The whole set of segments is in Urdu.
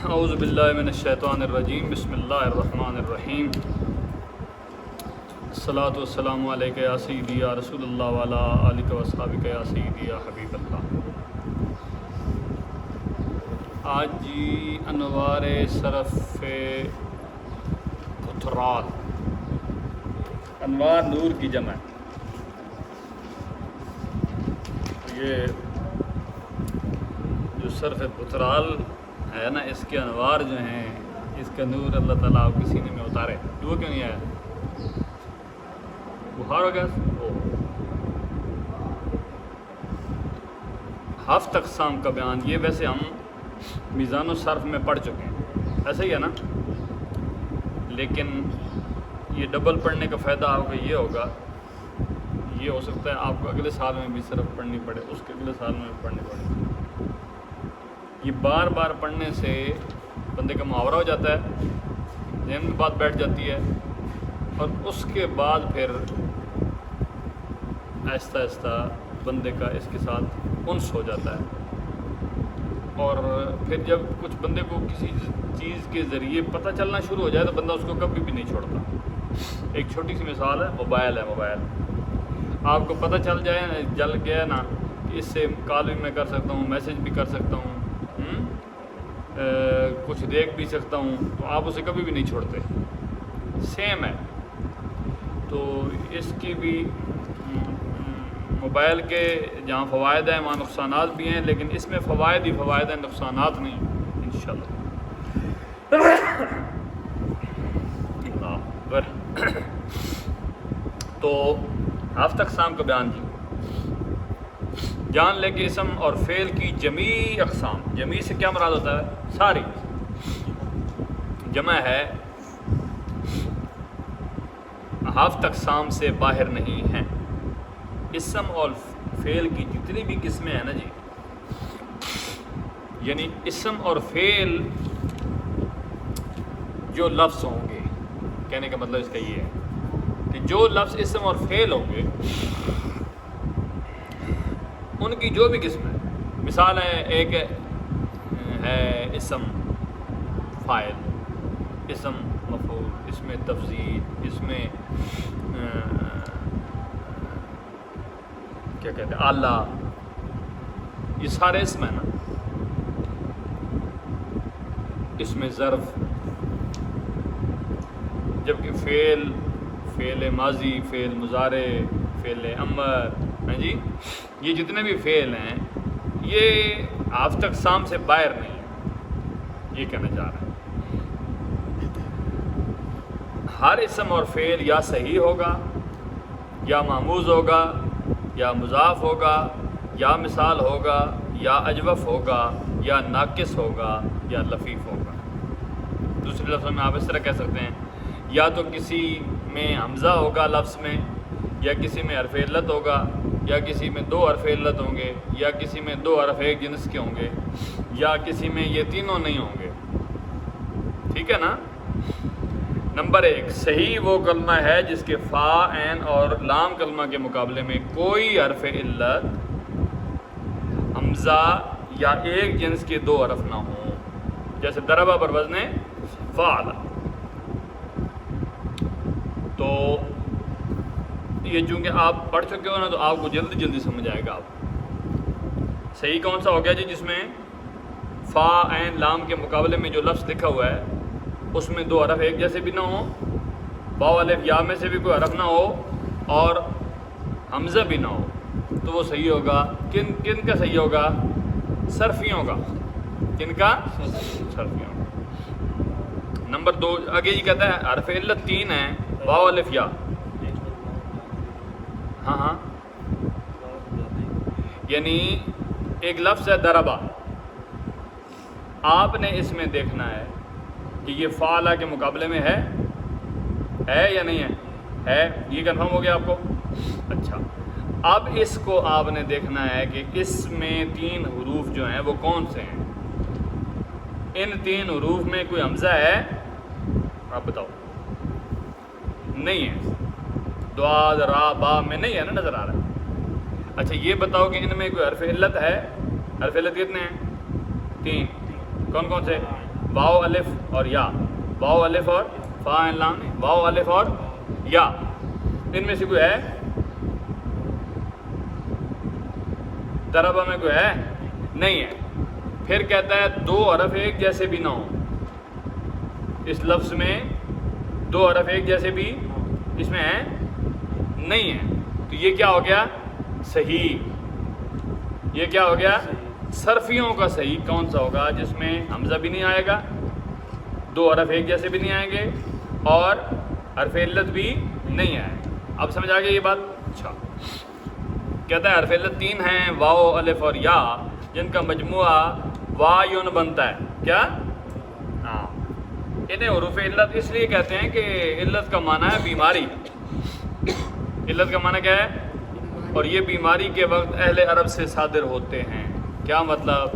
اعوذ باللہ من الشیطان الرجیم بسم اللہ الرحمن الرحیم الصلاۃ والسلام علیک یا سیدی یا رسول اللہ وعلی آلک و اصحابک یا سیدی یا حبیب اللہ۔ آج جی انوار صرف بطرال، انوار نور کی جمع ہے۔ یہ جو صرف بطرال ہے نا، اس کے انوار جو ہیں، اس کا نور اللہ تعالیٰ آپ کے سینے میں اتارے۔ وہ کیوں نہیں آیا؟ بخار ہو گیا؟ ہفت اقسام کا بیان، یہ ویسے ہم میزان و صرف میں پڑھ چکے ہیں، ایسا ہی ہے نا، لیکن یہ ڈبل پڑھنے کا فائدہ آپ کو یہ ہوگا، یہ ہو سکتا ہے آپ کو اگلے سال میں بھی صرف پڑھنی پڑے، اس کے اگلے سال میں بھی پڑھنی پڑے۔ یہ بار بار پڑھنے سے بندے کا محاورہ ہو جاتا ہے، ذہن میں بات بیٹھ جاتی ہے، اور اس کے بعد پھر آہستہ آہستہ بندے کا اس کے ساتھ انس ہو جاتا ہے، اور پھر جب کچھ بندے کو کسی چیز کے ذریعے پتہ چلنا شروع ہو جائے تو بندہ اس کو کبھی بھی نہیں چھوڑتا۔ ایک چھوٹی سی مثال ہے، موبائل ہے۔ موبائل آپ کو پتہ چل گیا نا کہ اس سے کال بھی میں کر سکتا ہوں، میسج بھی کر سکتا ہوں، کچھ دیکھ بھی سکتا ہوں، تو آپ اسے کبھی بھی نہیں چھوڑتے۔ سیم ہے، تو اس کی بھی موبائل کے جہاں فوائد ہیں وہاں نقصانات بھی ہیں، لیکن اس میں فوائد ہی فوائد ہیں، نقصانات نہیں انشاءاللہ۔ تو ہفت اقسام کا بیان جی، جان لے کہ اسم اور فعل کی جمیع اقسام، جمیع سے کیا مراد ہوتا ہے؟ ساری، جمع ہے، ہفت اقسام سے باہر نہیں ہیں۔ اسم اور فعل کی جتنی بھی قسمیں ہیں نا جی، یعنی اسم اور فعل جو لفظ ہوں گے، کہنے کا مطلب اس کا یہ ہے کہ جو لفظ اسم اور فعل ہوں گے ان کی جو بھی قسم ہے، مثال ہے، ایک ہے اسم فاعل، اسم مفعول، اس میں تفضیل، اس میں کیا کہتے ہیں، آلہ، یہ سارے اسم ہیں نا۔ اس میں ظرف، جبکہ فعل ماضی، فعل مضارع، فعل امر، ہاں جی، یہ جتنے بھی فعل ہیں یہ ہفت اقسام سے باہر نہیں ہیں، یہ کہنا چاہ رہے ہیں۔ ہر اسم اور فعل یا صحیح ہوگا، یا معموز ہوگا، یا مضاف ہوگا، یا مثال ہوگا، یا اجوف ہوگا، یا ناقص ہوگا، یا لفیف ہوگا۔ دوسرے لفظوں میں آپ اس طرح کہہ سکتے ہیں، یا تو کسی میں حمزہ ہوگا لفظ میں، یا کسی میں حرف علت ہوگا، یا کسی میں دو حرف علت ہوں گے، یا کسی میں دو حرف ایک جنس کے ہوں گے، یا کسی میں یہ تینوں نہیں ہوں گے۔ ٹھیک ہے نا؟ نمبر ایک، صحیح وہ کلمہ ہے جس کے فا، عین اور لام کلمہ کے مقابلے میں کوئی حرف علت، حمزہ یا ایک جنس کے دو حرف نہ ہوں، جیسے ضربہ پر وزن فعل۔ تو یہ چونکہ آپ پڑھ چکے ہو نا، تو آپ کو جلدی جلدی سمجھ آئے گا۔ آپ صحیح کون سا ہو گیا جی؟ جس میں فا، عین، لام کے مقابلے میں جو لفظ لکھا ہوا ہے اس میں دو حرف ایک جیسے بھی نہ ہوں، واو الف یا میں سے بھی کوئی حرف نہ ہو، اور حمزہ بھی نہ ہو، تو وہ صحیح ہوگا۔ کن کا صحیح ہوگا؟ صرفیوں کا۔ کن کا؟ صرفیوں کا۔ نمبر دو، آگے یہ کہتا ہے حرف علت تین ہیں، واو الف یا۔ ہاں، یعنی ایک لفظ ہے ضربہ، آپ نے اس میں دیکھنا ہے کہ یہ فعلہ کے مقابلے میں ہے یا نہیں ہے؟ یہ کنفرم ہو گیا آپ کو؟ اچھا، اب اس کو آپ نے دیکھنا ہے کہ اس میں تین حروف جو ہیں وہ کون سے ہیں۔ ان تین حروف میں کوئی حمزہ ہے؟ آپ بتاؤ۔ نہیں ہے، دعا، را، با میں نہیں ہے نا، نظر آ رہا ہے۔ اچھا یہ بتاؤ کہ ان میں کوئی حرف علت ہے؟ حرف علت کتنے ہیں؟ تین۔ کون کون سے؟ واو الف اور یا، واو الف اور فا عین لام نہیں، واو الف اور یا، ان میں سے کوئی ہے؟ ضربہ میں کوئی ہے؟ نہیں ہے۔ پھر کہتا ہے دو حرف ایک جیسے بھی نہ ہوں، اس لفظ میں دو حرف ایک جیسے بھی اس میں ہے نہیں ہے، تو یہ کیا ہو گیا؟ صحیح۔ یہ کیا ہو گیا؟ صرفیوں کا صحیح کون سا ہوگا؟ جس میں حمزہ بھی نہیں آئے گا، دو حرف ایک جیسے بھی نہیں آئیں گے، اور حرف علت بھی نہیں آئے گا۔ اب سمجھ آ گیا یہ بات؟ اچھا، کہتا ہے حرف علت تین ہیں، واو الف اور یا، جن کا مجموعہ وایون بنتا ہے۔ کیا؟ ہاں، انہیں حروف علت اس لیے کہتے ہیں کہ علت کا معنی ہے بیماری۔ علت کا معنی کیا ہے؟ اور یہ بیماری کے وقت اہل عرب سے صادر ہوتے ہیں۔ کیا مطلب؟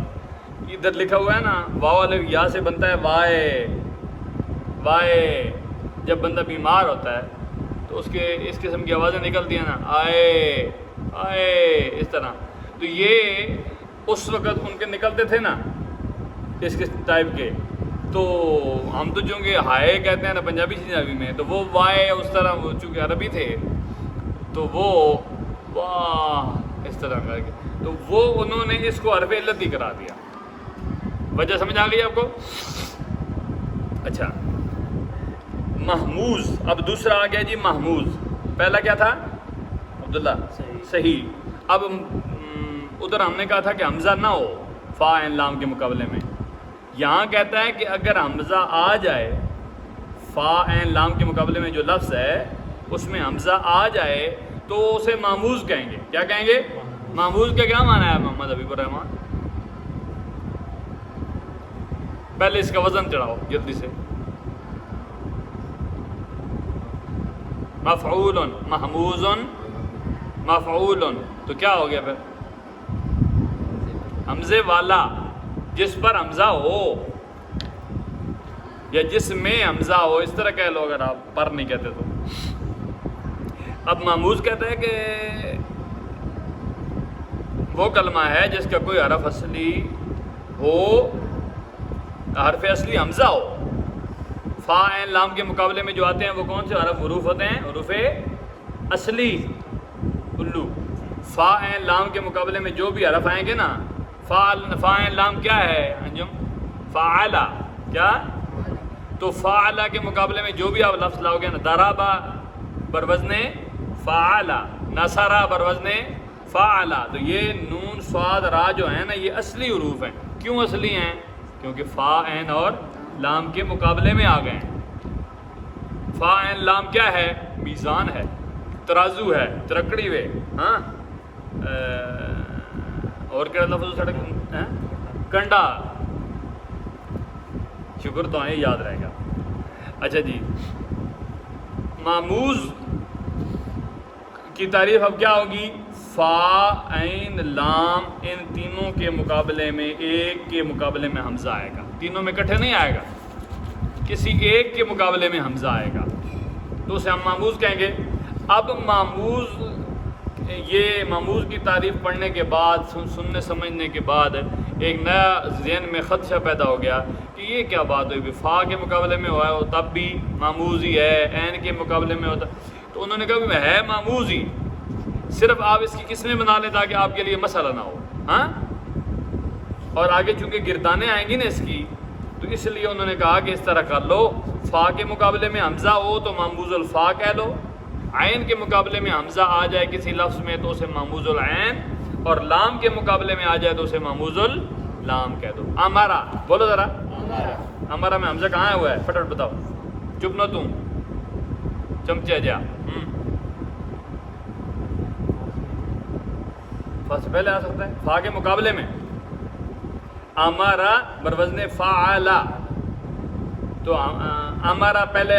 ادھر لکھا ہوا ہے نا، واو الف یا سے بنتا ہے وائے، وائے۔ جب بندہ بیمار ہوتا ہے تو اس کے اس قسم کی آوازیں نکلتی ہیں نا، آئے آئے، اس طرح۔ تو یہ اس وقت ان کے نکلتے تھے نا اس ٹائپ کے، تو ہم تو چونکہ ہائے کہتے ہیں نا پنجابی سنجابی میں، تو وہ وائے اس طرح، وہ چونکہ عربی تھے تو وہ واہ اس طرح کر کے، تو وہ انہوں نے اس کو حرف علت ہی کرا دیا۔ وجہ سمجھ آ گئی آپ کو؟ اچھا، محموز۔ اب دوسرا آ گیا جی محموز۔ پہلا کیا تھا عبداللہ؟ صحیح۔ اب ادھر ہم نے کہا تھا کہ حمزہ نہ ہو فا عین لام کے مقابلے میں، یہاں کہتا ہے کہ اگر حمزہ آ جائے فا عین لام کے مقابلے میں، جو لفظ ہے اس میں حمزہ آ جائے تو اسے محموز کہیں گے۔ کیا کہیں گے؟ محموز کا کیا معنی ہے محمد حبیب الرحمان؟ پہلے اس کا وزن چڑھاؤ جلدی سے۔ مفعول، محموز، مفعول، تو کیا ہو گیا پھر؟ حمزے والا، جس پر حمزہ ہو یا جس میں حمزہ ہو، اس طرح کہہ لو اگر آپ پر نہیں کہتے تو۔ اب محموز کہتا ہے کہ وہ کلمہ ہے جس کا کوئی حرف اصلی ہو، حرف اصلی حمزہ ہو۔ فا عین لام کے مقابلے میں جو آتے ہیں وہ کون سے حروف ہوتے ہیں؟ حروف اصلی۔ الو، فا عین لام کے مقابلے میں جو بھی حرف آئیں گے نا، فا عین لام کیا ہے انجم؟ فعلا، کیا؟ تو فعلا کے مقابلے میں جو بھی آپ لفظ لاؤ گے نا، ضربا بروزن فعلا، نصرا بروزن فعلا، تو یہ نون صاد را جو ہیں نا یہ اصلی حروف ہیں۔ کیوں اصلی ہیں؟ کیونکہ فا عین اور لام کے مقابلے میں آ گئے ہیں۔ فا عین لام کیا ہے؟ میزان ہے، ترازو ہے، ترکڑی ہوئے، ہاں، اور کیا لفظ سڑک، کنڈا، شکر تو آئیں یاد رہے گا۔ اچھا جی، محموز کی تعریف اب کیا ہوگی؟ فا عین لام، ان تینوں کے مقابلے میں ایک کے مقابلے میں حمزہ آئے گا، تینوں میں اکٹھے نہیں آئے گا، کسی ایک کے مقابلے میں حمزہ آئے گا، تو اسے ہم محموز کہیں گے۔ اب محموز، یہ محموز کی تعریف پڑھنے کے بعد، سننے سمجھنے کے بعد ایک نیا ذہن میں خدشہ پیدا ہو گیا کہ یہ کیا بات ہوئی، فا کے مقابلے میں ہوا ہے تب بھی محموز ہی ہے، عین کے مقابلے میں ہوتا، تو انہوں نے کہا کہ ہے محموز ہی، صرف آپ اس کی قسمیں بنا لیں تاکہ آپ کے لیے مسئلہ نہ ہو، ہاں، اور آگے چونکہ گردانیں آئیں گی نا اس کی، تو اس لیے انہوں نے کہا کہ اس طرح کر لو، فا کے مقابلے میں حمزہ ہو تو محموز الفا کہہ لو، عین کے مقابلے میں حمزہ آ جائے کسی لفظ میں تو اسے محموز العین، اور لام کے مقابلے میں آ جائے تو اسے محموز اللام کہہ دو۔ امارا بولو ذرا، امارا میں حمزہ کہاں ہوا ہے؟ فٹافٹ بتاؤ، چپ نہ تم چمچے جا، فا سے پہلے آ سکتا ہے، فا کے مقابلے میں امارا بروزن فعلا، تو امارا پہلا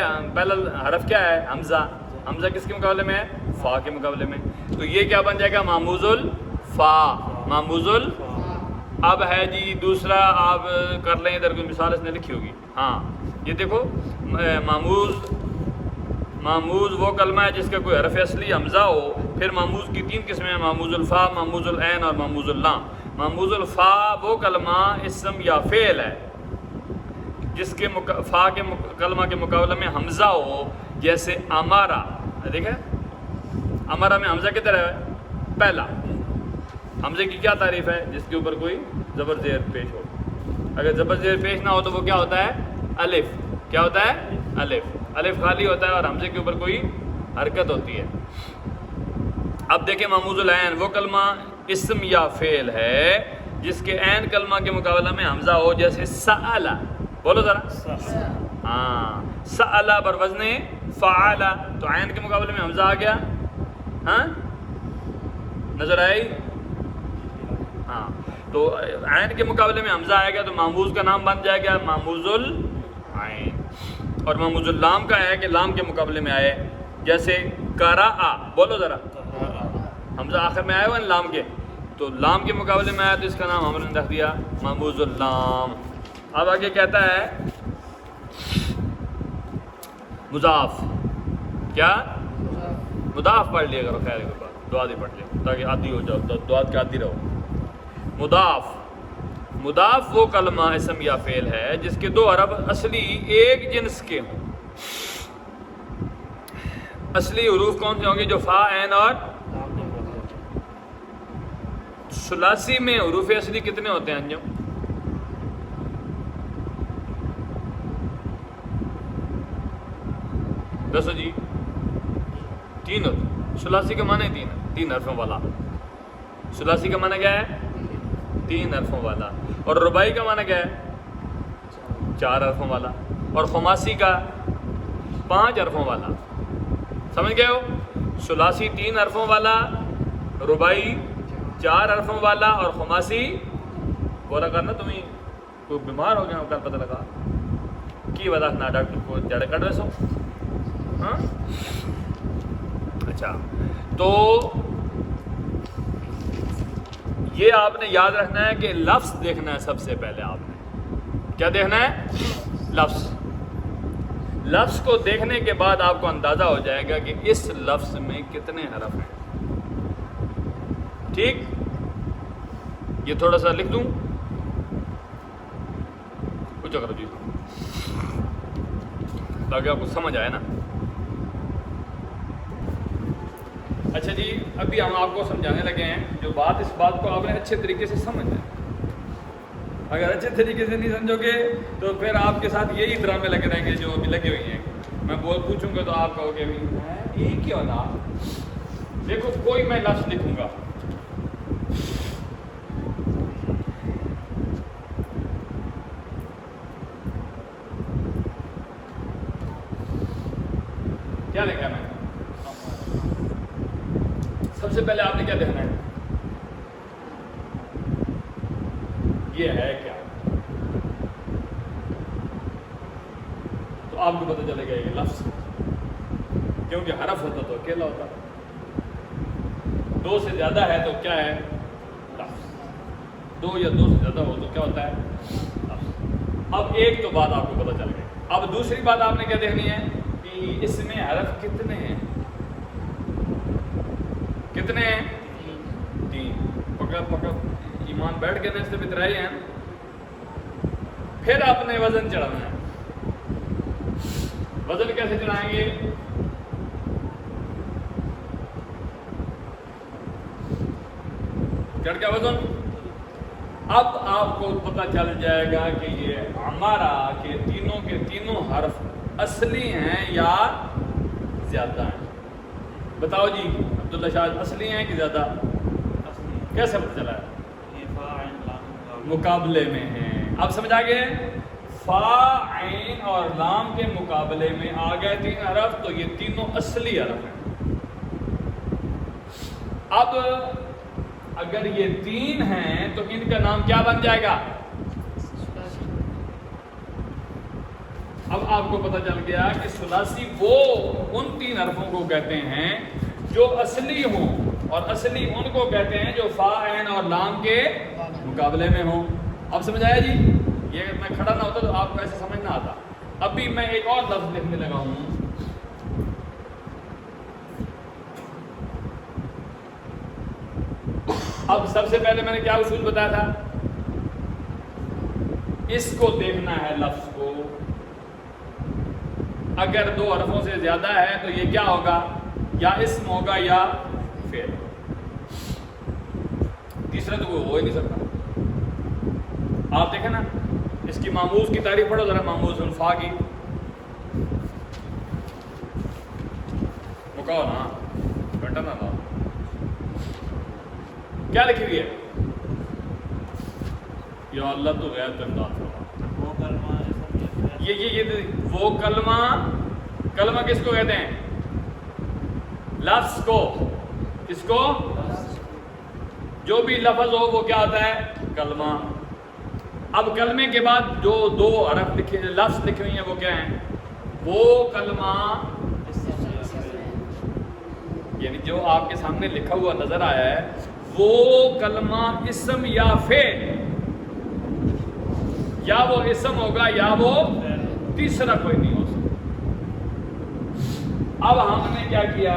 حرف کیا ہے؟ حمزہ، حمزہ کس کے مقابلے میں ہے؟ فا کے مقابلے میں، تو یہ کیا بن جائے گا؟ محموز الفا، محموز اب ہے جی دوسرا، آپ کر لیں ادھر کوئی مثال اس نے لکھی ہوگی، ہاں یہ دیکھو، محموز وہ کلمہ ہے جس کا کوئی حرف اصلی حمزہ ہو، پھر محموز کی تین قسمیں ہیں، محموز الفا، محموز العین اور محموز اللام۔ محموز الفا وہ کلمہ اسم یا فعل ہے جس کے فا کے کلمہ کے مقابلے میں حمزہ ہو، جیسے امارا. دیکھیں امارا میں حمزہ کدھر ہے؟ پہلا. حمزے کی کیا تعریف ہے؟ جس کے اوپر کوئی زبر زیر پیش ہو. اگر زبر زیر پیش نہ ہو تو وہ کیا ہوتا ہے؟ الف. کیا ہوتا ہے؟ الف. الف خالی ہوتا ہے اور حمزے کے اوپر کوئی حرکت ہوتی ہے. اب دیکھیں محموز العین وہ کلمہ اسم یا فعل ہے جس کے عین کلمہ کے مقابلہ میں حمزہ ہو، جیسے سأل. بولو ذرا. ہاں سأل بر وزن فعل، تو عین کے مقابلے میں حمزہ آ گیا. ہاں نظر آئی؟ ہاں تو عین کے مقابلے میں حمزہ آئے گا تو محموز کا نام بن جائے گا محموز العین. اور محموز اللام کا ہے کہ لام کے مقابلے میں آئے، جیسے قرأ. بولو ذرا. حمزہ آخر میں آیا ہوا لام کے، تو لام کے مقابلے میں آیا تو اس کا نام ہم نے رکھ دیا محموز اللام. اب آگے کہتا ہے مضاف. کیا؟ مضاف پڑھ لیا کرو، خیر کے بعد دعا دی پڑھ لیا تاکہ عادی ہو جاؤ، دعا کے عادی رہو. مضاف. مضاف وہ کلمہ اسم یا فعل ہے جس کے دو حرف اصلی ایک جنس کے ہوں. اصلی حروف کون سے ہوں گے؟ جو فا، عین اور ثلاثی میں حروف اصلی کتنے ہوتے ہیں انجم؟ دسو جی. 3 ہوتے. ثلاثی کا معنی 3 ہے، 3 حرفوں والا. ثلاثی کا معنی کیا ہے؟ 3 حرفوں والا. اور رباعی کا معنی کیا ہے؟ 4 حرفوں والا. اور خماسی کا 5 حرفوں والا. سمجھ گئے ہو؟ ثلاثی 3 حرفوں والا، رباعی 4 حرفوں والا، اور خماسی بولا کرنا تمہیں کوئی بیمار ہو گیا ہو کر پتہ لگا کی وجہ نہ ڈاکٹر کو جڑے کٹ رہے سو. ہاں اچھا تو یہ آپ نے یاد رکھنا ہے کہ لفظ دیکھنا ہے سب سے پہلے. آپ نے کیا دیکھنا ہے؟ لفظ. لفظ کو دیکھنے کے بعد آپ کو اندازہ ہو جائے گا کہ اس لفظ میں کتنے حرف ہیں. ٹھیک؟ یہ تھوڑا سا لکھ دوں، کچھ کرو جی تاکہ آپ کو سمجھ آئے نا. اچھا جی ابھی ہم آپ کو سمجھانے لگے ہیں جو بات، اس بات کو آپ نے اچھے طریقے سے سمجھنا ہے. اگر اچھے طریقے سے نہیں سمجھو گے تو پھر آپ کے ساتھ یہی ڈرامے لگے رہیں گے جو ابھی لگے ہوئی ہیں. میں پوچھوں گا تو آپ کہو گے یہ کیا نا. دیکھو کوئی میں لفظ لکھوں گا، کیا لکھا میں؟ سب سے پہلے آپ نے کیا دیکھنا ہے؟ یہ ہے کیا؟ تو آپ کو پتہ چلے گا یہ لفظ، کیونکہ حرف ہوتا تو اکیلا ہوتا، 2 سے زیادہ ہے تو کیا ہے؟ لفظ. 2 یا 2 سے زیادہ ہو تو کیا ہوتا ہے؟ لفظ. اب ایک تو بات آپ کو پتہ چل گئی. اب دوسری بات آپ نے کیا دیکھنی ہے کہ اس میں حرف کتنے ہیں؟ کتنے ہیں؟ 3. پکڑ ایمان بیٹھ کے نا اس سے بترائی ہیں. پھر آپ نے وزن چڑھانا ہے. وزن کیسے چڑھائیں گے؟ چڑھ گیا وزن. اب آپ کو پتہ چل جائے گا کہ یہ ہمارا کہ تینوں کے تینوں حرف اصلی ہیں یا زیادہ ہیں. بتاؤ جی عبداللہ شاہ، اصلی ہیں کہ زیادہ؟ کیسے پتہ چلا ہے؟ مقابلے میں ہیں. اب سمجھ آ گئے؟ فا، عین اور لام کے مقابلے میں آ گئے 3 حرف، تو یہ تینوں اصلی حرف ہیں. اب اگر یہ 3 ہیں تو ان کا نام کیا بن جائے گا؟ اب آپ کو پتہ چل گیا کہ ثلاثی وہ ان 3 حرفوں کو کہتے ہیں جو اصلی ہوں، اور اصلی ان کو کہتے ہیں جو فا، عین اور لام کے مقابلے میں ہوں. اب سمجھ آیا جی؟ یہ اگر میں کھڑا نہ ہوتا تو آپ کو ایسے سمجھ نہ آتا. ابھی میں ایک اور لفظ لکھنے لگا ہوں. اب سب سے پہلے میں نے کیا اصول بتایا تھا؟ اس کو دیکھنا ہے لفظ کو اگر دو حرفوں سے زیادہ ہے تو یہ کیا ہوگا؟ یا اسم ہوگا یا فعل. تیسرا تو کوئی ہو ہی نہیں سکتا. آپ دیکھیں نا اس کی ماموز کی تعریف پڑھو ذرا، ماموز الفا کی مکاؤ نا گھنٹہ نہ لاؤ. کیا لکھی ہوئی ہے؟ یا اللہ تو غیر تو امداد کرو. یہ وہ کلمہ کس کو کہتے ہیں؟ لفظ کو. کس کو؟ جو بھی لفظ ہو وہ کیا ہوتا ہے؟ کلمہ. اب کلمے کے بعد جو دو حرف لکھے لفظ لکھے ہوئے ہیں وہ کیا ہیں؟ وہ کلمہ یعنی جو آپ کے سامنے لکھا ہوا نظر آیا ہے وہ کلمہ اسم یا فعل، یا وہ اسم ہوگا یا وہ تیسرا کوئی نہیں ہو سکتا. اب ہم نے کیا کیا؟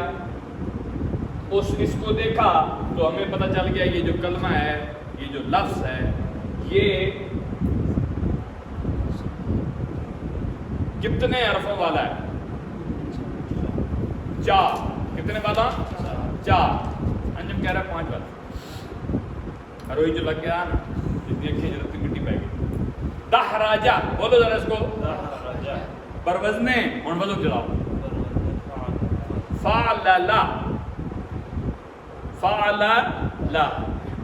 اس کو دیکھا تو ہمیں پتہ چل گیا یہ جو کلمہ ہے، یہ جو لفظ ہے، یہ کتنے حرفوں والا ہے؟ 4. کتنے والا؟ 4. انجم کہہ رہا ہے 5 والا. ہروئی جو لگ گیا نا جتنی اکھیں جتنی مٹی پہ گئی. دحرجہ بولو ذرا اس کو. بروزنے اور وزن چلاؤ. فعللا فعللا.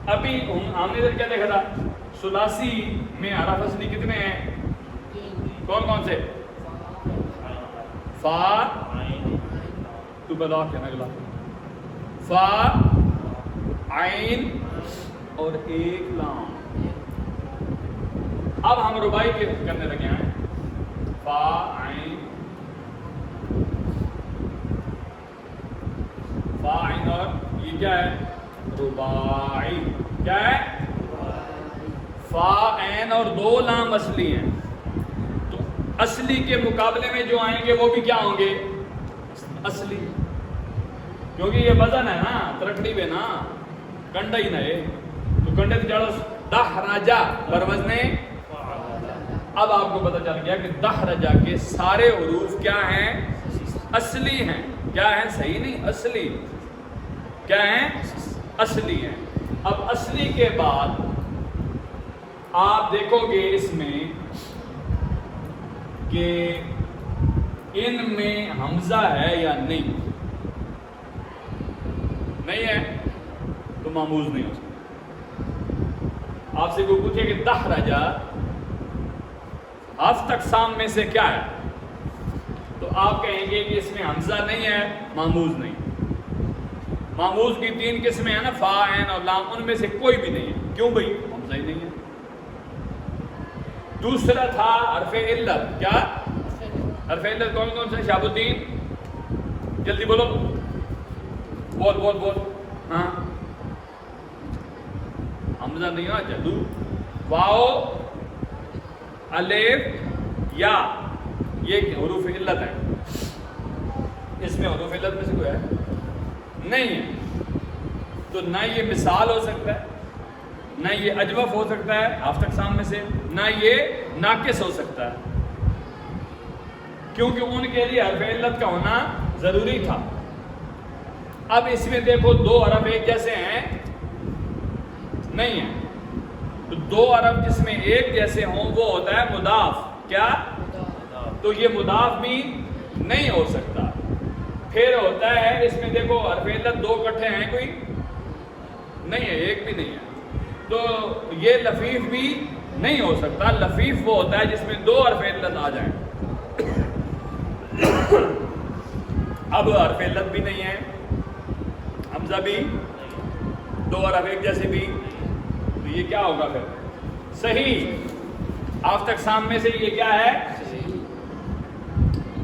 ابھی ہم نے ادھر کیا دیکھا تھا؟ ثلاثی میں حرف اصلی کتنے ہیں؟ کون کون سے؟ فا تو بلا کیا نگلا فا عین اور ایک لام. اب ہم ربائی کے کرنے لگے ہیں. فا عین فا عین اور یہ کیا ہے؟ ربائی. کیا ہے؟ فا عین اور 2 لام اصلی ہیں. تو اصلی کے مقابلے میں جو آئیں گے وہ بھی کیا ہوں گے؟ اصلی. کیونکہ یہ وزن ہے نا ترکڑی پہ نا کنڈا ہی نہ ہے تو کنڈے سے چڑھو. دحرجہ بروزنے. اب آپ کو پتہ چل گیا کہ دحرجہ کے سارے حروف کیا ہیں؟ اصلی ہیں. کیا ہیں؟ صحیح نہیں، اصلی. کیا ہیں؟ اصلی ہیں. اب اصلی کے بعد آپ دیکھو گے اس میں کہ ان میں حمزہ ہے یا نہیں. نہیں ہے تو ماموز نہیں ہو سکتا. آپ سے کوئی پوچھے کہ دحرجہ ہفت اقسام میں سے کیا ہے تو آپ کہیں گے کہ اس میں حمزہ نہیں ہے، ماموز نہیں. ماموز کی 3 قسمیں ہیں نا، فا عین اور لام، ان میں سے کوئی بھی نہیں ہے. کیوں بھائی؟ حمزہ ہی نہیں ہے. دوسرا تھا حرف علت. کیا حرف علت کون کون سے؟ شہاب الدین جلدی بولو. بول. ہاں حمزہ نہیں ہوا. جدو واو الف یا یہ حروف علت ہیں. اس میں حروف علت میں سے کوئی ہے نہیں ہے. تو نہ یہ مثال ہو سکتا ہے، نہ یہ اجوف ہو سکتا ہے ہفت اقسام میں سے، نہ یہ ناقص ہو سکتا ہے. کیونکہ ان کے لیے حرف علت کا ہونا ضروری تھا. اب اس میں دیکھو 2 حرف ایک جیسے ہیں نہیں ہیں. تو 2 حرف جس میں ایک جیسے ہوں وہ ہوتا ہے مضاف. کیا؟ تو یہ مضاف بھی نہیں ہو سکتا. پھر ہوتا ہے اس میں دیکھو حرف علت 2 اکٹھے ہیں کوئی نہیں ہے، ایک بھی نہیں ہے. تو یہ لفیف بھی نہیں ہو سکتا. لفیف وہ ہوتا ہے جس میں 2 حرف علت آ جائیں. اب حرف علت بھی نہیں ہے، حمزہ بھی، 2 حرف ایک جیسے بھی، تو یہ کیا ہوگا پھر؟ صحیح. آف تک سام میں سے یہ کیا ہے؟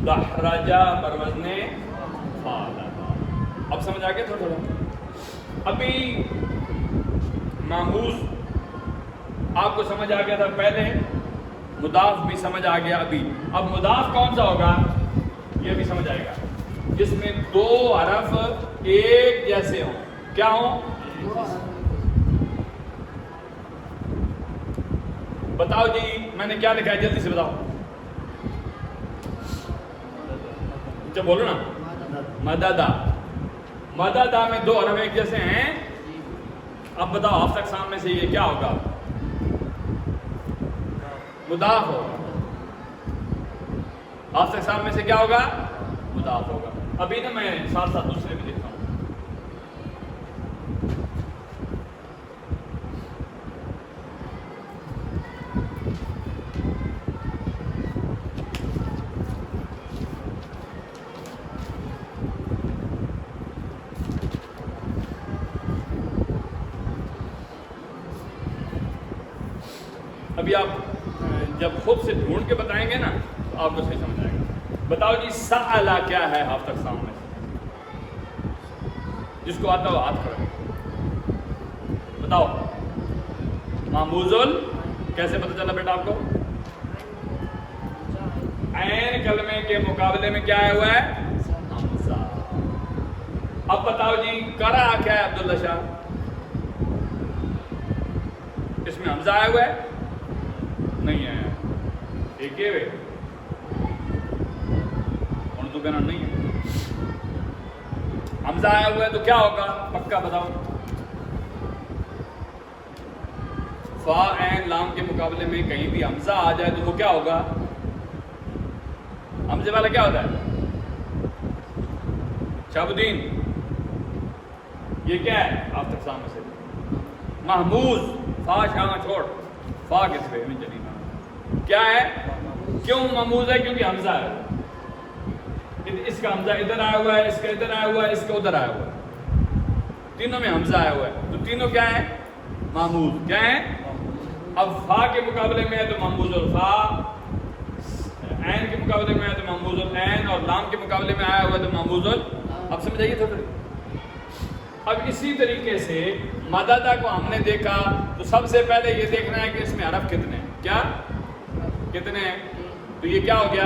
دحرجہ بروزنے فعلا. اب سمجھ آ گیا تھوڑا. ابھی ماموز آپ کو سمجھ آ گیا تھا پہلے، مضاف بھی سمجھ آ گیا. اب مضاف کون سا ہوگا یہ بھی سمجھ آئے گا، جس میں 2 حرف ایک جیسے ہوں. کیا ہوں؟ بتاؤ جی، میں نے کیا لکھا ہے؟ جلدی سے بتاؤ. اچھا بولو نا، مددا، مددا میں دو حرف ایک جیسے ہیں. اب بتاؤ ہفتہ اقسام میں سے یہ کیا ہوگا؟ مضاف ہوگا. ہفتہ اقسام میں سے کیا ہوگا؟ مضاف ہوگا. ابھی نا میں ساتھ ساتھ دوسرے بھی دیکھتا ہوں. ابھی آپ جب خود سے ڈھونڈ کے بتائیں گے نا تو آپ کو صحیح سمجھ آئے گا. بتاؤ جی سألہ کیا ہے ہفتہ اقسام میں سے؟ جس کو آتا ہو ہاتھ کھڑا بتاؤ. معموزل کیسے پتہ چلا بیٹا آپ کو؟ عین کلمے کے مقابلے میں کیا آیا ہوا ہے؟ حمزہ. اب بتاؤ جی کرا کیا ہے عبداللہ شاہ؟ اس میں حمزہ آیا ہوا ہے؟ نہیں آیا. ایک ہے اور تو کہنا نہیں ہے. حمزہ آیا ہوا ہے تو کیا ہوگا پکا بتاؤ؟ فا عین لام کے مقابلے میں کہیں بھی حمزہ آ جائے تو وہ کیا ہوگا؟ حمزے والا کیا ہوتا ہے؟ شہاب الدین یہ کیا ہے آپ تک سامنے سے؟ محموز. فا شاہ چھوڑ فا کس پہ میں چلی کیا ہے؟ کیوں محموز ہے؟ کیونکہ حمزہ ہے. اس کا حمزہ ادھر آیا ہوا ہے، اس کا ادھر آیا ہوا ہے، اس کا ادھر آیا ہوا ہے. تینوں میں حمزہ آیا ہوا ہے تو تینوں کیا ہیں؟ محموز. کیا ہیں؟ اب فا کے مقابلے میں ہے تو محموز الفا، عین کے مقابلے میں ہے تو محموز العین، اور لام کے مقابلے میں آیا ہوا ہے تو محموز ال. اب سمجھ آئیے تھوڑا. اب اسی طریقے سے مددا کو ہم نے دیکھا تو سب سے پہلے یہ دیکھنا ہے کہ اس میں حرف کتنے ہیں. کیا کتنے ہیں؟ تو یہ کیا ہو گیا؟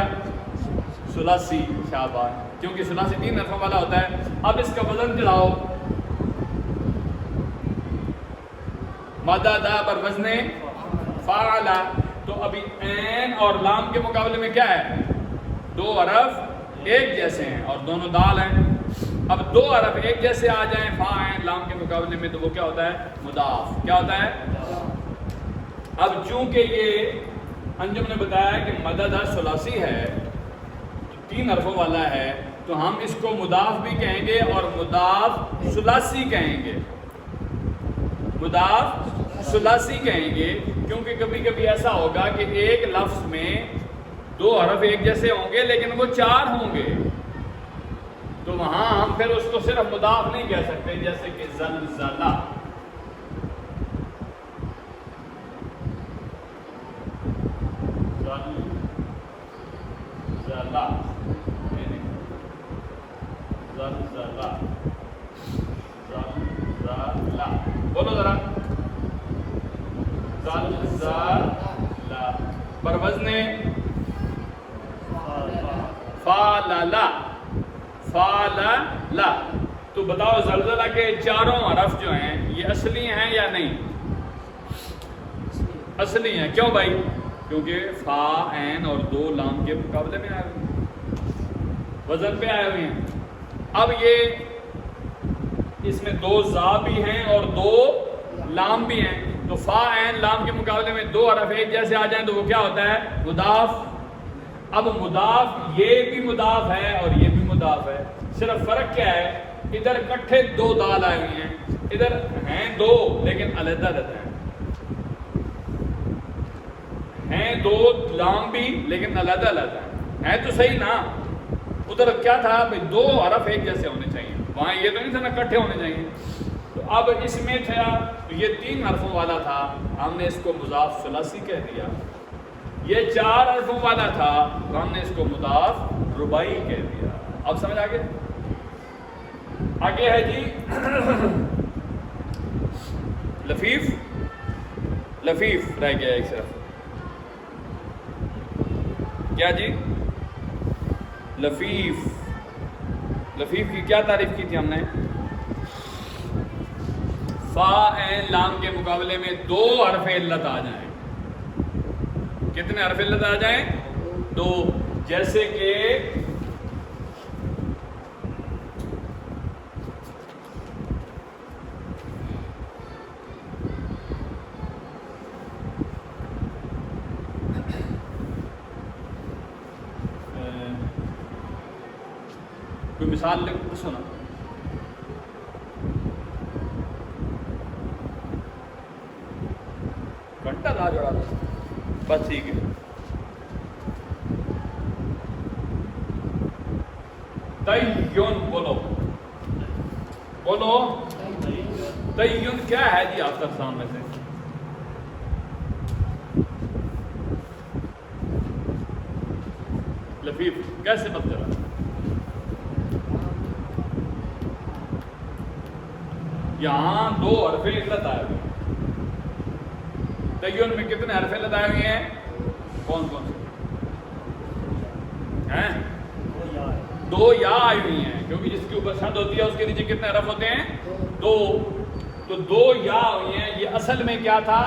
ثلاثی. شاباش. کیونکہ ثلاثی 3 حرفوں والا ہوتا ہے. اب اس کا وزن چڑھاؤ. مددا پر وزن فعل. تو ابھی عین اور لام کے مقابلے میں کیا ہے؟ 2 حرف ایک جیسے ہیں اور دونوں دال ہیں. اب 2 حرف ایک جیسے آ جائیں فا عین لام کے مقابلے میں تو وہ کیا ہوتا ہے؟ مضاف. کیا ہوتا ہے؟ اب چونکہ یہ انجم نے بتایا کہ مددا ثلاثی ہے تو 3 حرفوں والا ہے تو ہم اس کو مضاف بھی کہیں گے اور مضاف ثلاثی کہیں گے. مضاف ثلاثی کہیں گے کیونکہ کبھی کبھی ایسا ہوگا کہ ایک لفظ میں 2 حرف ایک جیسے ہوں گے لیکن وہ 4 ہوں گے تو وہاں ہم پھر اس کو صرف مضاف نہیں کہہ سکتے. جیسے کہ زلزلہ. زلزلہ زلزلہ زلزلہ. بولو ذرا. زلزلہ پر وزن فاللہ. فاللہ. تو بتاؤ زلزلہ کے 4 حرف جو ہیں یہ اصلی ہیں یا نہیں؟ اصلی ہیں. کیوں بھائی؟ کیونکہ فا عین اور 2 لام کے مقابلے میں آئے ہوئے ہیں، وزن پہ آئے ہوئے ہیں. اب یہ اس میں 2 زا بھی ہیں اور 2 لام بھی ہیں تو فا عین لام کے مقابلے میں 2 حرف ایک جیسے آ جائیں تو وہ کیا ہوتا ہے؟ مضاف. اب مضاف یہ بھی مضاف ہے اور یہ بھی مضاف ہے. صرف فرق کیا ہے؟ ادھر اکٹھے 2 دال آئے ہوئی ہیں، ادھر ہیں 2 لیکن علیحدہ علیحدہ ہیں 2 لام بھی لیکن علیحدہ علیحدہ ہیں تو صحیح نا. ادھر کیا تھا بھائی 2 حرف ایک جیسے ہونے چاہیے، وہاں یہ تو نہیں تھا نا اکٹھے ہونے چاہیے. تو اب اس میں تھا تو یہ 3 حرفوں والا تھا ہم نے اس کو مضاف ثلاثی کہہ دیا. یہ 4 حرفوں والا تھا تو ہم نے اس کو مضاف رباعی کہہ دیا. اب سمجھ آگے؟ آگے ہے جی لفیف. لفیف رہ گیا ایک صرف. کیا جی؟ لفیف. لفیف کی کیا تعریف کی تھی ہم نے؟ فا عین لام کے مقابلے میں 2 حرف علت آ جائیں. کتنے حرف علت آ جائیں؟ 2. جیسے کہ مثال سنا. گھنٹہ لا جوڑا تھا بس ٹھیک ہے. تیون بولو بولو تیون کیا ہے جی آپ تک سامنے سے؟ لفیف کیسے مت کرا؟ یہاں 2 حرف علت آئے ہوئے. تیون میں کتنے حرف علت آئے ہوئے ہیں؟ کون کون سے ہیں؟ 2 یا آئی ہوئی ہیں کیونکہ جس کے اوپر شد ہوتی ہے اس کے نیچے کتنے حرف ہوتے ہیں؟ 2. تو 2 یا ہوئی ہیں. یہ اصل میں کیا تھا؟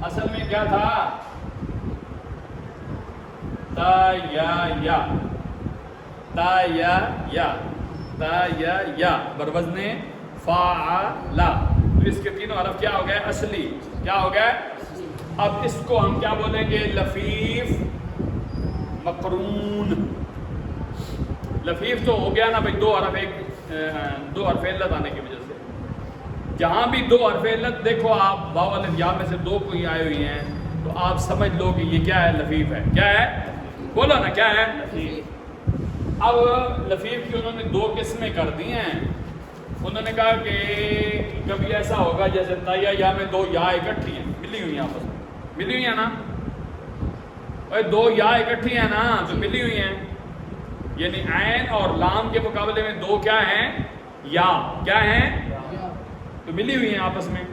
اصل میں کیا تھا؟ تا یا یا تا یا یا تا یا یا بروزن فاعلا. تو اس کے تینوں حرف کیا ہو گئے؟ اصلی. کیا ہو گئے؟ اب اس کو ہم کیا بولیں گے؟ لفیف مقرون. لفیف تو ہو گیا نا بھائی 2 حرف 2 حرف علت آنے کی وجہ سے. جہاں بھی 2 حرف علت دیکھو آپ واو الف یا میں سے 2 کوئی آئے ہوئی ہیں تو آپ سمجھ لو کہ یہ کیا ہے؟ لفیف ہے. کیا ہے؟ بولو نا کیا ہے؟ اب لفیف کی انہوں نے 2 قسمیں کر دی ہیں. انہوں نے کہا کہ کبھی ایسا ہوگا جیسے تایا یا میں 2 یا اکٹھی ہیں ملی ہوئی ہیں آپس میں. ملی ہوئی ہیں نا؟ اور 2 یا اکٹھی ہیں نا تو ملی ہوئی ہیں. یعنی عین اور لام کے مقابلے میں 2 کیا ہیں؟ یا. کیا ہیں؟ تو ملی ہوئی ہیں آپس میں.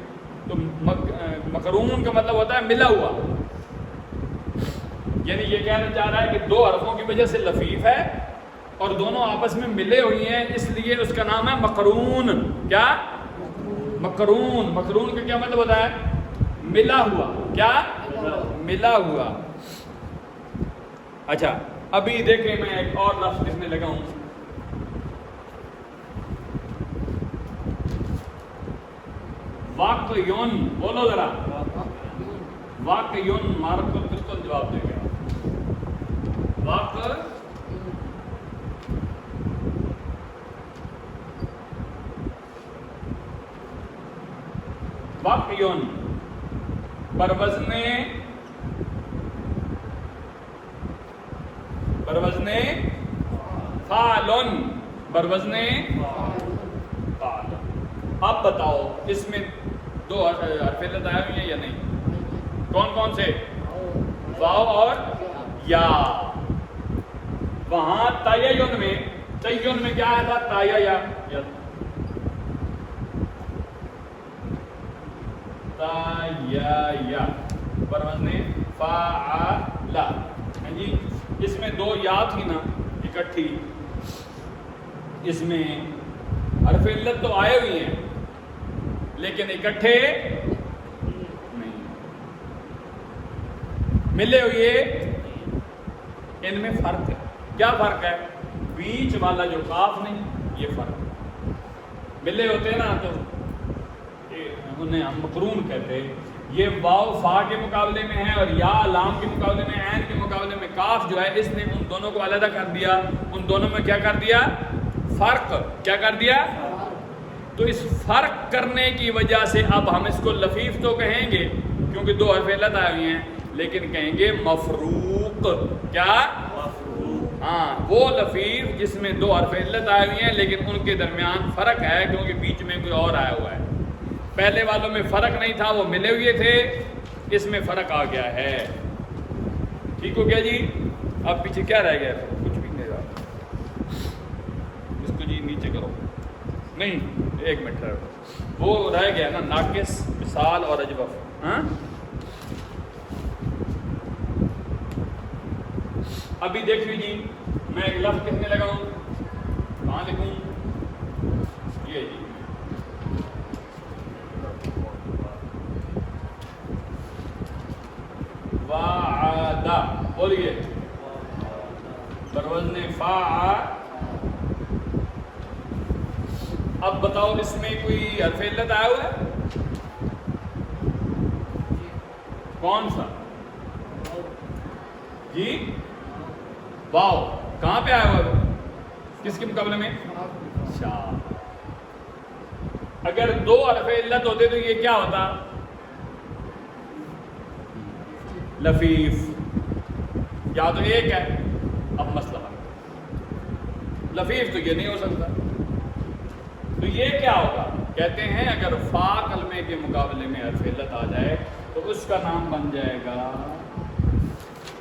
تو مقرون کا مطلب ہوتا ہے ملا ہوا. یعنی یہ کہنا چاہ رہا ہے کہ 2 حرفوں کی وجہ سے لفیف ہے اور دونوں آپس میں ملے ہوئی ہیں اس لیے اس کا نام ہے مقرون. کیا؟ مقرون. مقرون کا کیا مطلب ہوتا ہے؟ ملا ہوا. کیا؟ ملا ہوا. اچھا ابھی دیکھیں میں ایک اور لفظ لکھنے لگا ہوں. واقعون. بولو ذرا واقعون. مارک کو بالکل جواب دے گا. واقعون بروزن فعلن. بروزن فعلن. اب بتاؤ اس میں 2 حرف علت آئے ہوئی ہیں یا نہیں؟ کون کون سے؟ واو اور یا. وہاں تیون میں کیا آیا تھا؟ تایا یا یا بروزن فاعلا. جی اس میں 2 یا تھی نا اکٹھی. اس میں حرف علت تو آئے ہوئی ہیں لیکن اکٹھے نہیں ملے ہوئے. ان میں فرق ہے. کیا فرق ہے؟ بیچ والا جو کاف نہیں یہ فرق ہے. ملے ہوتے نا تو انہیں ہم مقرون کہتے ہیں. یہ واو فا کے مقابلے میں ہے اور یا لام کے مقابلے میں عین کے مقابلے میں کاف جو ہے اس نے ان دونوں کو علیحدہ کر دیا. ان دونوں میں کیا کر دیا؟ فرق. کیا کر دیا؟ تو اس فرق کرنے کی وجہ سے اب ہم اس کو لفیف تو کہیں گے کیونکہ 2 حرف علت آئے ہوئی ہیں لیکن کہیں گے مفروق. کیا؟ ہاں وہ لفیف جس میں 2 حرف علت آئے ہوئی ہیں لیکن ان کے درمیان فرق ہے کیونکہ بیچ میں کوئی اور آیا ہوا ہے. پہلے والوں میں فرق نہیں تھا وہ ملے ہوئے تھے. اس میں فرق آ گیا ہے. ٹھیک ہو گیا جی؟ اب پیچھے کیا رہ گیا؟ کچھ بھی نہیں رہا. اس کو جی نیچے کرو. نہیں 1 منٹ رہا. وہ رہ گیا نا ناقص مثال اور اجوف. ہاں ابھی دیکھ لیجیے میں ایک لفظ کہنے لگا ہوں. کہاں لکھوں؟ یہ جی وعدہ. بولیے بروزن فاعل. اب بتاؤ اس میں کوئی حرف علت آیا ہوا ہے؟ کون سا؟ جی واو. کہاں پہ آیا ہوا ہے؟ کس کے مقابلے میں؟ شاذ. اگر دو حرف علت ہوتے تو یہ کیا ہوتا؟ لفیف. یا تو ایک ہے. اب مسئلہ لفیف تو یہ نہیں ہو سکتا. تو یہ کیا ہوگا؟ کہتے ہیں اگر فا کلمے کے مقابلے میں حرف علت آ جائے تو اس کا نام بن جائے گا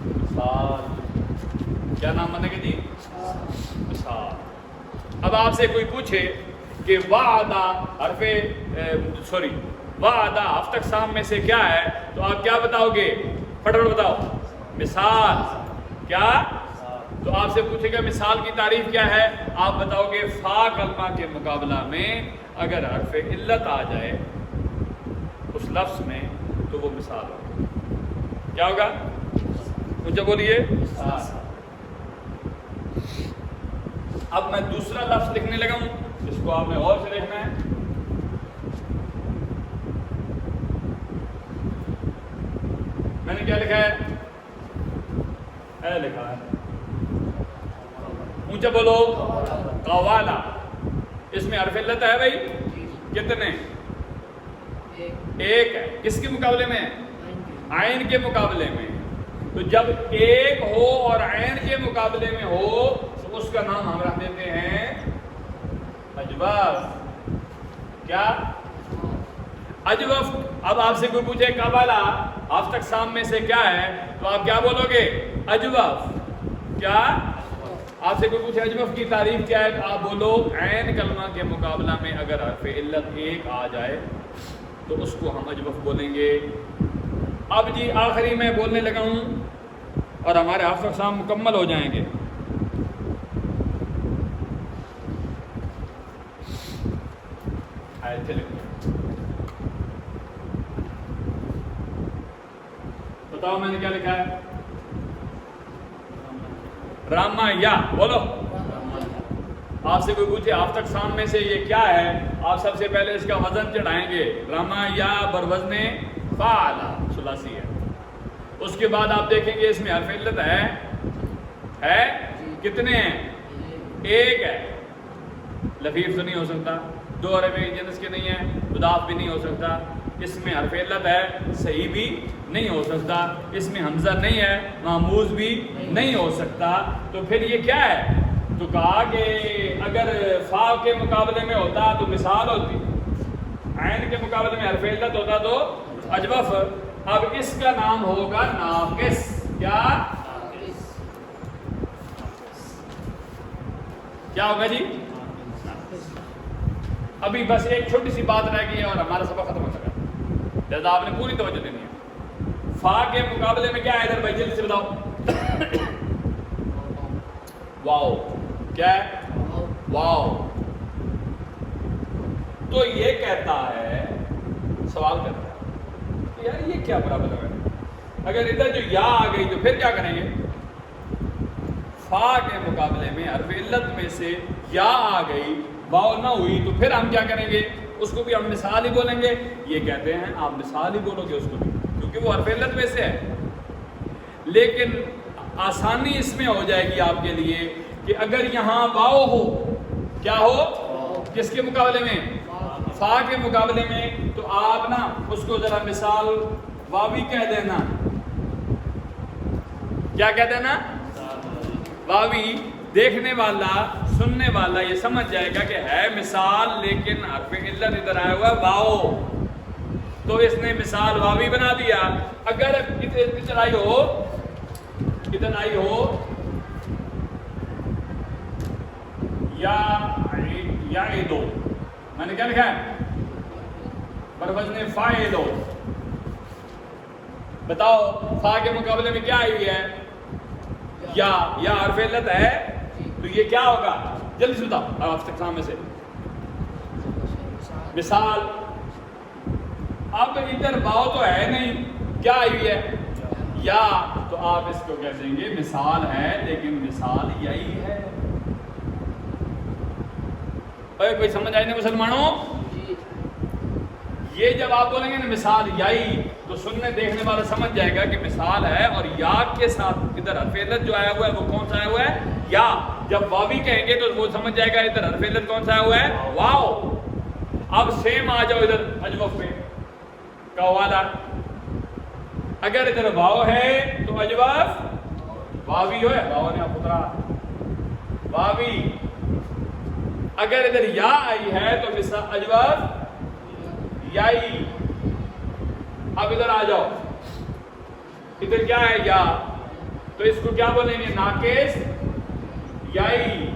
مثال. کیا نام بنے گا جی؟ مثال. اب آپ سے کوئی پوچھے کہ وعدہ حرف وعدہ ہفت اقسام میں سے کیا ہے تو آپ کیا بتاؤ گے؟ فٹافٹ بتاؤ. مثال. کیا؟ تو آپ سے پوچھے گا مثال کی تعریف کیا ہے؟ آپ بتاؤ گے فا کلمہ کے مقابلہ میں اگر حرف علت آ جائے اس لفظ میں تو وہ مثال ہوگا. کیا ہوگا؟ مجھے بولیے. اب میں دوسرا لفظ لکھنے لگا ہوں جس کو آپ نے غور سے دیکھنا ہے. میں نے کیا لکھا ہے؟ اے لکھا ہے. اونچا بولو. قوالا. اس میں حرف علت ہے بھائی؟ کتنے؟ ایک ہے. کس کے مقابلے میں؟ عین کے مقابلے میں. تو جب ایک ہو اور عین کے مقابلے میں ہو تو اس کا نام ہم رکھ دیتے ہیں اجوف. کیا؟ اجوف. اب آپ سے کوئی پوچھے قوالا ہفت اقسام میں سے کیا ہے تو آپ کیا بولو گے؟ اجوف. کیا؟ آپ سے کوئی پوچھے اجوف کی تعریف کیا ہے تو آپ بولو عین کلمہ کے مقابلہ میں اگر حرف علت ایک آ جائے تو اس کو ہم اجوف بولیں گے. اب جی آخری میں بولنے لگا ہوں اور ہمارے ہفت اقسام مکمل ہو جائیں گے. بتاؤ میں نے کیا لکھا ہے؟ راما یا. بولو. آپ سے کوئی پوچھے ہفت اقسام میں سے یہ کیا ہے آپ سب سے پہلے اس کا وزن چڑھائیں گے. راما یا بروزن فعلا ثلاثی ہے. اس کے بعد آپ دیکھیں گے اس میں حرف علت ہے کتنے ہیں؟ ایک ہے. لفیف تو نہیں ہو سکتا. دو حرف جنس کے نہیں ہیں. مضاف بھی نہیں ہو سکتا. اس میں حرف علت ہے صحیح بھی نہیں ہو سکتا. اس میں حمزہ نہیں ہے معموز بھی نہیں ہو سکتا. تو پھر یہ کیا ہے؟ تو کہا کہ اگر فا کے مقابلے میں ہوتا تو مثال ہوتی. عین کے مقابلے میں حرف علت ہوتا تو اجوف. اب اس کا نام ہوگا ناقص. کیا؟ کیا ہوگا جی؟ ابھی بس ایک چھوٹی سی بات رہ گئی ہے اور ہمارا سبق ختم ہو چکا ہے. لہذا آپ نے پوری توجہ دینی ہے. فا کے مقابلے میں کیا ہے ادھر بھائی جلدی سے بتاؤ. واو. کیا ہے؟ واو. تو یہ کہتا ہے سوال کرتا ہے یار یہ کیا برابر ہے؟ اگر ادھر جو یا آ گئی تو پھر کیا کریں گے؟ فا کے مقابلے میں حرف علت میں سے یا آ گئی واو نہ ہوئی تو پھر ہم کیا کریں گے؟ اس کو بھی ہم مثال ہی بولیں گے. یہ کہتے ہیں آپ مثال ہی بولو گے اس کو بھی کیونکہ وہ حرف علت میں سے ہے. لیکن آسانی اس میں ہو جائے گی آپ کے لیے کہ اگر یہاں واو ہو. کیا ہو؟ کس کے مقابلے میں؟ فا کے مقابلے میں. تو آپ نا اس کو ذرا مثال واوی کہہ دینا. کیا کہہ دینا؟ واوی. دیکھنے والا سننے والا یہ سمجھ جائے گا کہ ہے مثال لیکن حرف علت ادھر آیا ہوا ہے واو تو اس نے مثال واوی بنا دیا. اگر ادھر آئی ہو یا دو. میں نے کیا لکھا ہے؟ بروزن فاعل. بتاؤ فا کے مقابلے میں کیا آئی ہوئی ہے؟ یا حرف علت ہے تو یہ کیا ہوگا؟ جلدی سے بتاؤ. آپ اقسام میں سے مثال. اب ادھر واو تو ہے نہیں. کیا آئی ہوئی ہے؟ یا. تو آپ اس کو کہہ دیں گے مثال ہے لیکن مثال یہی ہے. کوئی سمجھ آئی نا مسلمانوں؟ یہ جب آپ بولیں گے نا مثال یائی تو سننے دیکھنے والا سمجھ جائے گا کہ مثال ہے اور یا کے ساتھ ادھر حرف علت جو آیا ہوا ہے وہ کون سا آیا ہوا ہے؟ یا. جب واوی کہیں گے تو وہ سمجھ جائے گا ادھر حرف علت کون سا ہوا ہے؟ واو. اب سیم آ جاؤ ادھر اجوف میں قوالا. اگر ادھر واو ہے تو اجوف واوی ہو ہے، واو نے پترا واوی. اگر ادھر یا آئی ہے تو مثلا اجوف یائی. اب ادھر آ جاؤ، ادھر کیا ہے یا، تو اس کو کیا بولیں گے؟ ناقص یائی.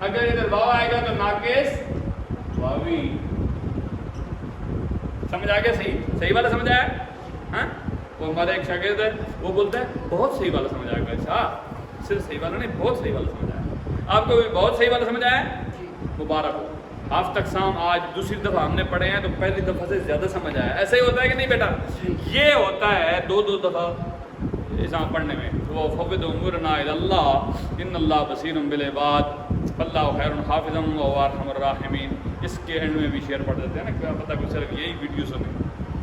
اگر ادھر واو آئے گا تو ناقص واوی. سمجھ آ گیا؟ صحیح والا سمجھ آیا؟ ہاں وہ ہمارا ایک شاگرد ہے، وہ بولتا ہے بہت صحیح والا سمجھ آیا. اچھا صرف صحیح والا نہیں، بہت صحیح والا سمجھ آیا. آپ کو بھی بہت صحیح والا سمجھ آیا؟ مبارک ہو. ہفتہ اقسام آج دوسری دفعہ ہم نے پڑھے ہیں تو پہلی دفعہ سے زیادہ سمجھ آیا. ایسا ہی ہوتا ہے کہ نہیں بیٹا؟ یہ ہوتا ہے دو دفعہ اسلام پڑھنے میں. وہ فوض امورنا الی اللہ ان اللہ بصیر بالعباد اللہ خیر حافظ و ارحم الراحمین. اس کے اینڈ میں بھی شعر پڑھ دیتے ہیں نا، کیا پتہ کچھ صرف یہی ویڈیو سنے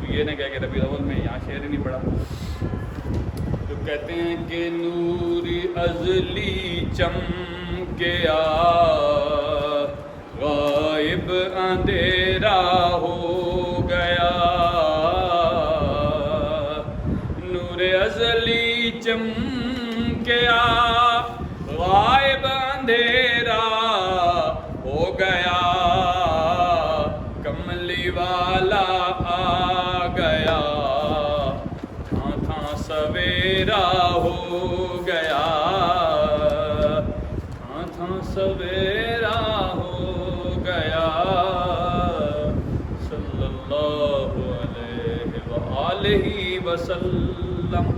تو یہ نہ کہہ کہ ربیع الاول میں یہاں شعر ہی نہیں پڑھا. تو کہتے ہیں کہ نور ازلی چمکیا غائب اندھیرا ہو گیا. نور ازلی چمکیا غائب اندھیرا ہو گیا. کملی والا آ گیا، تھاں تھاں سویرا ہو گیا. تھاں تھاں سویرا ہو گیا. صلی اللہ علیہ وآلہ وسلم.